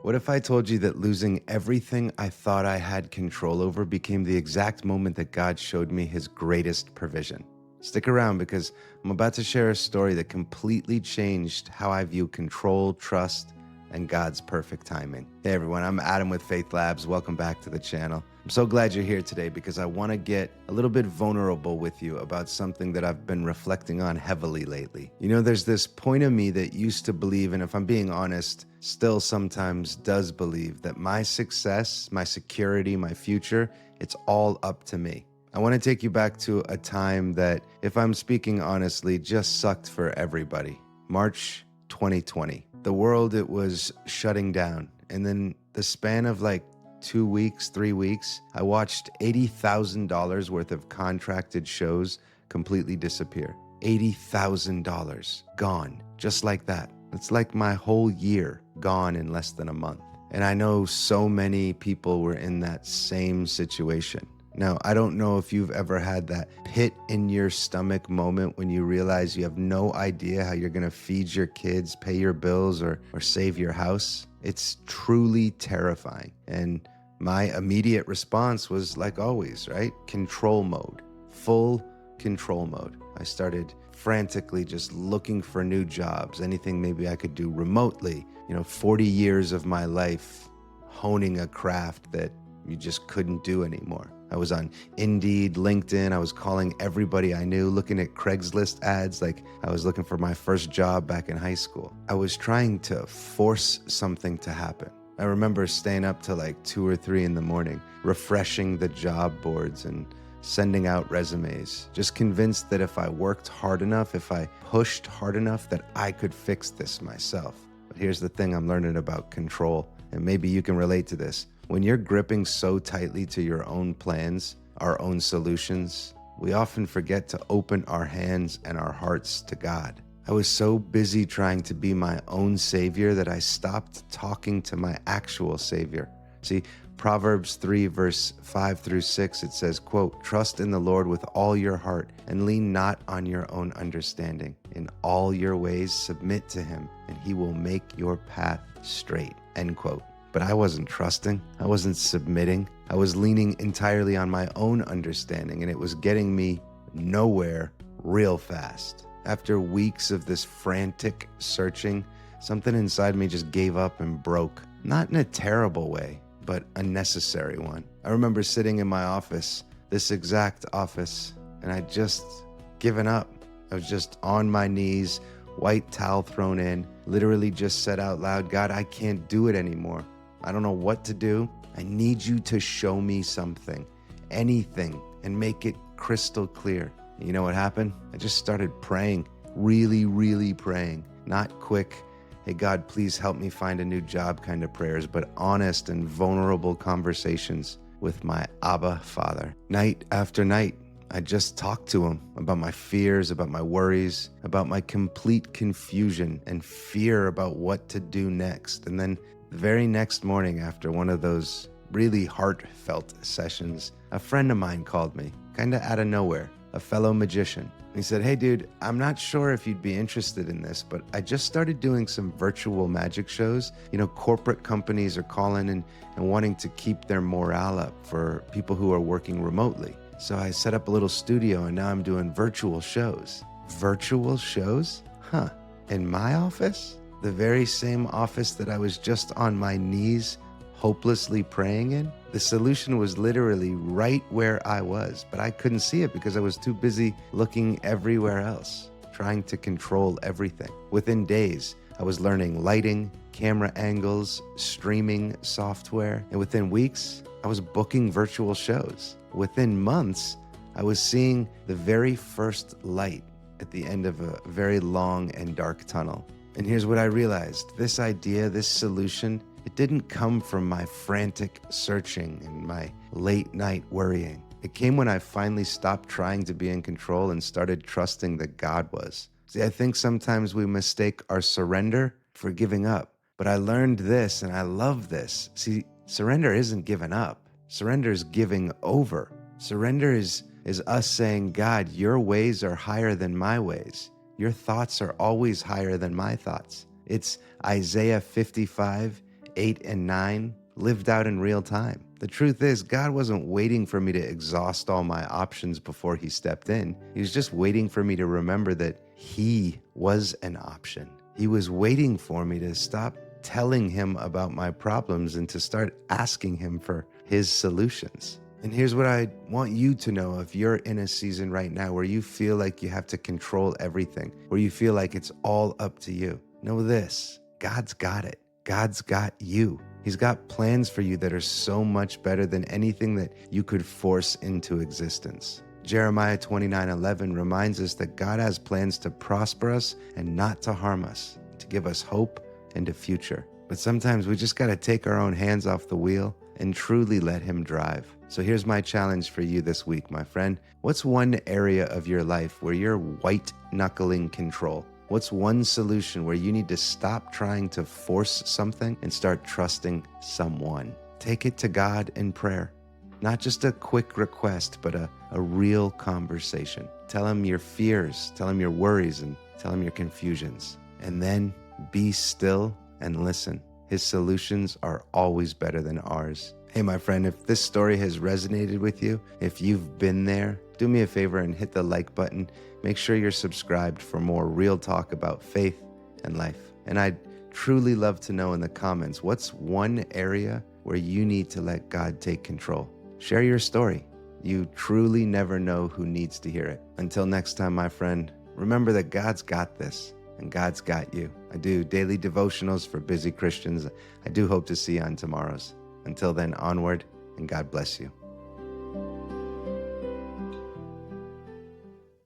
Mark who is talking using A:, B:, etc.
A: What if I told you that losing everything I thought I had control over became the exact moment that God showed me his greatest provision? Stick around because I'm about to share a story that completely changed how I view control, trust, and God's perfect timing. Hey everyone, I'm Adam with Faith Labs. Welcome back to the channel. I'm so glad you're here today because I want to get a little bit vulnerable with you about something that I've been reflecting on heavily lately. You know, there's this point of me that used to believe, and if I'm being honest, still sometimes does believe that my success, my security, my future, it's all up to me. I want to take you back to a time that, if I'm speaking honestly, just sucked for everybody. March 2020. The world, it was shutting down. And then the span of like 2 weeks, 3 weeks, I watched $80,000 worth of contracted shows completely disappear. $80,000 gone, just like that. It's like my whole year gone in less than a month. And I know so many people were in that same situation. Now, I don't know if you've ever had that pit in your stomach moment when you realize you have no idea how you're going to feed your kids, pay your bills, or save your house. It's truly terrifying. And my immediate response was, like always, right? Control mode, full control mode. I started frantically just looking for new jobs, anything maybe I could do remotely. 40 years of my life honing a craft that you just couldn't do anymore. I was on Indeed, LinkedIn. I was calling everybody I knew, looking at Craigslist ads like I was looking for my first job back in high school. I was trying to force something to happen. I remember staying up till like 2 or 3 in the morning, refreshing the job boards and sending out resumes, just convinced that if I worked hard enough, if I pushed hard enough, that I could fix this myself. But here's the thing I'm learning about control, and maybe you can relate to this. When you're gripping so tightly to your own plans, our own solutions, we often forget to open our hands and our hearts to God. I was so busy trying to be my own savior that I stopped talking to my actual savior. See, Proverbs 3 verse 5 through 6, it says, quote, "Trust in the Lord with all your heart and lean not on your own understanding. In all your ways submit to him and he will make your path straight," end quote. But I wasn't trusting. I wasn't submitting. I was leaning entirely on my own understanding, and it was getting me nowhere real fast. After weeks of this frantic searching, something inside me just gave up and broke. Not in a terrible way, but a necessary one. I remember sitting in my office, this exact office, and I'd just given up. I was just on my knees, white towel thrown in, literally just said out loud, "God, I can't do it anymore. I don't know what to do. I need you to show me something, anything, and make it crystal clear." And you know what happened? I just started praying, really praying. Not quick, "Hey God, please help me find a new job" kind of prayers, but honest and vulnerable conversations with my Abba Father. Night after night, I just talked to him about my fears, about my worries, about my complete confusion and fear about what to do next. And then the very next morning, after one of those really heartfelt sessions, a friend of mine called me, kind of out of nowhere, a fellow magician. He said, "Hey dude, I'm not sure if you'd be interested in this, but I just started doing some virtual magic shows. Corporate companies are calling and wanting to keep their morale up for people who are working remotely. So I set up a little studio and now I'm doing virtual shows." Virtual shows? Huh. In my office? The very same office that I was just on my knees hopelessly praying in? The solution was literally right where I was, but I couldn't see it because I was too busy looking everywhere else, trying to control everything. Within days, I was learning lighting, camera angles, streaming software, and within weeks, I was booking virtual shows. Within months, I was seeing the very first light at the end of a very long and dark tunnel. And here's what I realized. This idea, this solution, it didn't come from my frantic searching and my late night worrying. It came when I finally stopped trying to be in control and started trusting that God was. See, I think sometimes we mistake our surrender for giving up. But I learned this, and I love this. See, surrender isn't giving up. Surrender is giving over. Surrender is us saying, "God, your ways are higher than my ways. Your thoughts are always higher than my thoughts." It's Isaiah 55, 8 and 9 lived out in real time. The truth is, God wasn't waiting for me to exhaust all my options before he stepped in. He was just waiting for me to remember that he was an option. He was waiting for me to stop telling him about my problems and to start asking him for his solutions. And here's what I want you to know. If you're in a season right now where you feel like you have to control everything, where you feel like it's all up to you, know this: God's got it. God's got you. He's got plans for you that are so much better than anything that you could force into existence. Jeremiah 29:11 reminds us that God has plans to prosper us and not to harm us, to give us hope and a future. But sometimes we just got to take our own hands off the wheel and truly let him drive. So here's my challenge for you this week, my friend. What's one area of your life where you're white-knuckling control? What's one solution where you need to stop trying to force something and start trusting someone? Take it to God in prayer. Not just a quick request, but a real conversation. Tell him your fears, tell him your worries, and tell him your confusions. And then be still and listen. His solutions are always better than ours. Hey, my friend, if this story has resonated with you, if you've been there, do me a favor and hit the like button. Make sure you're subscribed for more real talk about faith and life. And I'd truly love to know in the comments, what's one area where you need to let God take control? Share your story. You truly never know who needs to hear it. Until next time, my friend, remember that God's got this and God's got you. I do daily devotionals for busy Christians. I do hope to see you on tomorrow's. Until then, onward, and God bless you.